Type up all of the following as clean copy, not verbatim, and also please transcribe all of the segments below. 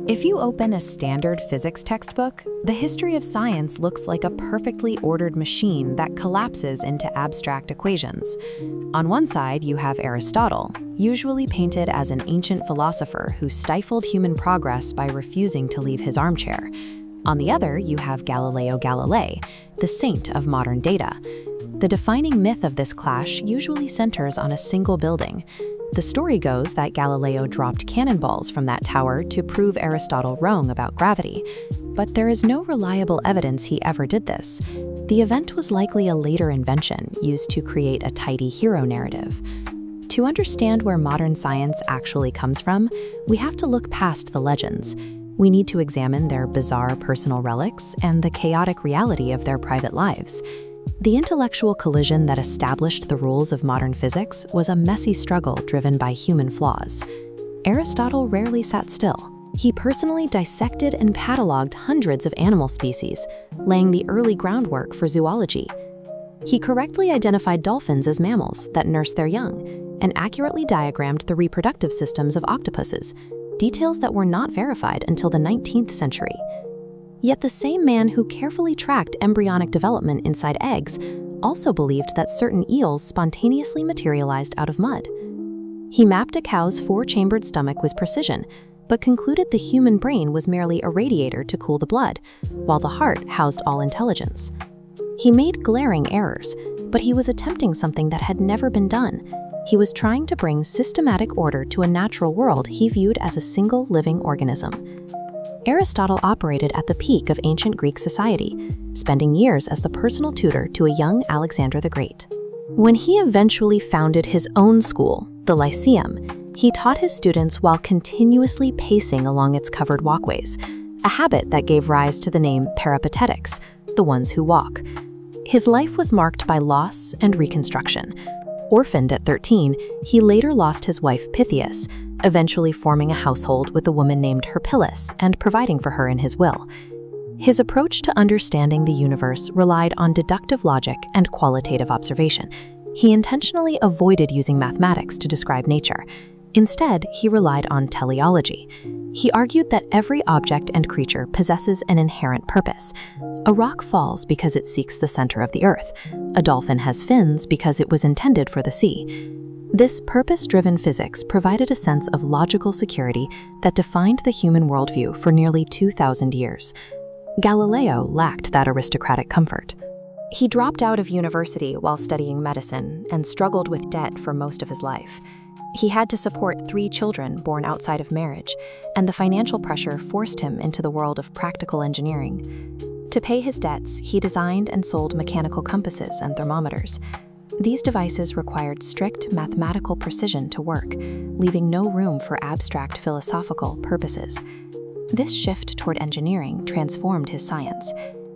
If you open a standard physics textbook, the history of science looks like a perfectly ordered machine that collapses into abstract equations. On one side, you have Aristotle, usually painted as an ancient philosopher who stifled human progress by refusing to leave his armchair. On the other, you have Galileo Galilei, the saint of modern data. The defining myth of this clash usually centers on a single building. The story goes that Galileo dropped cannonballs from that tower to prove Aristotle wrong about gravity, but there is no reliable evidence he ever did this. The event was likely a later invention used to create a tidy hero narrative. To understand where modern science actually comes from, we have to look past the legends. We need to examine their bizarre personal relics and the chaotic reality of their private lives. The intellectual collision that established the rules of modern physics was a messy struggle driven by human flaws. Aristotle rarely sat still. He personally dissected and cataloged hundreds of animal species, laying the early groundwork for zoology. He correctly identified dolphins as mammals that nurse their young, and accurately diagrammed the reproductive systems of octopuses, details that were not verified until the 19th century. Yet the same man who carefully tracked embryonic development inside eggs also believed that certain eels spontaneously materialized out of mud. He mapped a cow's four-chambered stomach with precision, but concluded the human brain was merely a radiator to cool the blood, while the heart housed all intelligence. He made glaring errors, but he was attempting something that had never been done. He was trying to bring systematic order to a natural world he viewed as a single living organism. Aristotle operated at the peak of ancient Greek society, spending years as the personal tutor to a young Alexander the Great. When he eventually founded his own school, the Lyceum, he taught his students while continuously pacing along its covered walkways, a habit that gave rise to the name peripatetics, the ones who walk. His life was marked by loss and reconstruction. Orphaned at 13, he later lost his wife Pythias, eventually forming a household with a woman named Herpyllis and providing for her in his will. His approach to understanding the universe relied on deductive logic and qualitative observation. He intentionally avoided using mathematics to describe nature. Instead, he relied on teleology. He argued that every object and creature possesses an inherent purpose. A rock falls because it seeks the center of the earth. A dolphin has fins because it was intended for the sea. This purpose-driven physics provided a sense of logical security that defined the human worldview for nearly 2,000 years. Galileo lacked that aristocratic comfort. He dropped out of university while studying medicine and struggled with debt for most of his life. He had to support 3 children born outside of marriage, and the financial pressure forced him into the world of practical engineering. To pay his debts, he designed and sold mechanical compasses and thermometers. These devices required strict mathematical precision to work, leaving no room for abstract philosophical purposes. This shift toward engineering transformed his science.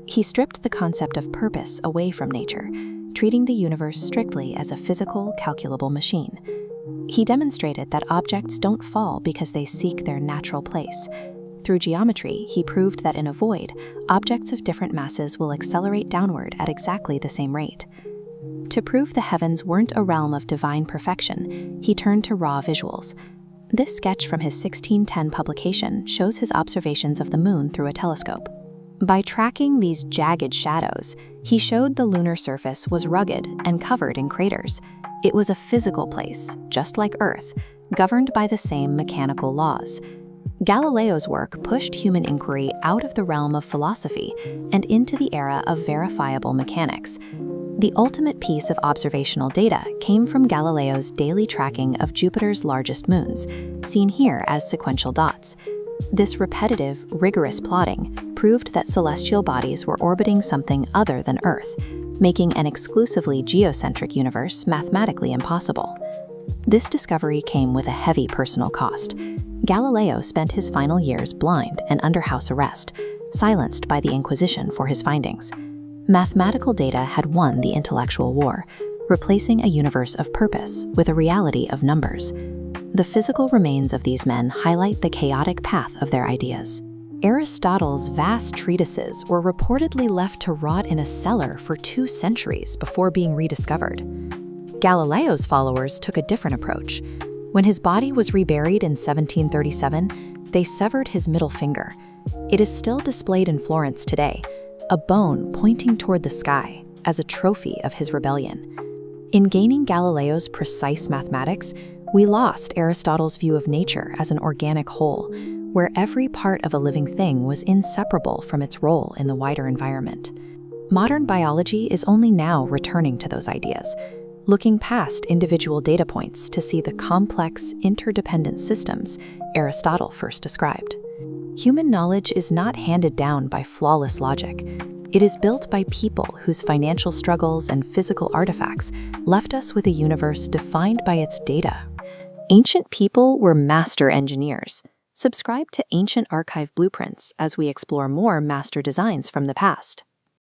He stripped the concept of purpose away from nature, treating the universe strictly as a physical, calculable machine. He demonstrated that objects don't fall because they seek their natural place. Through geometry, he proved that in a void, objects of different masses will accelerate downward at exactly the same rate. To prove the heavens weren't a realm of divine perfection, he turned to raw visuals. This sketch from his 1610 publication shows his observations of the moon through a telescope. By tracking these jagged shadows, he showed the lunar surface was rugged and covered in craters. It was a physical place, just like Earth, governed by the same mechanical laws. Galileo's work pushed human inquiry out of the realm of philosophy and into the era of verifiable mechanics. The ultimate piece of observational data came from Galileo's daily tracking of Jupiter's largest moons, seen here as sequential dots. This repetitive, rigorous plotting proved that celestial bodies were orbiting something other than Earth, making an exclusively geocentric universe mathematically impossible. This discovery came with a heavy personal cost. Galileo spent his final years blind and under house arrest, silenced by the Inquisition for his findings. Mathematical data had won the intellectual war, replacing a universe of purpose with a reality of numbers. The physical remains of these men highlight the chaotic path of their ideas. Aristotle's vast treatises were reportedly left to rot in a cellar for 2 centuries before being rediscovered. Galileo's followers took a different approach. When his body was reburied in 1737, They severed his middle finger. It is still displayed in Florence today, a bone pointing toward the sky as a trophy of his rebellion. In gaining Galileo's precise mathematics, we lost Aristotle's view of nature as an organic whole, where every part of a living thing was inseparable from its role in the wider environment. Modern biology is only now returning to those ideas, looking past individual data points to see the complex, interdependent systems Aristotle first described. Human knowledge is not handed down by flawless logic. It is built by people whose financial struggles and physical artifacts left us with a universe defined by its data. Ancient people were master engineers. Subscribe to Ancient Archive Blueprints as we explore more master designs from the past.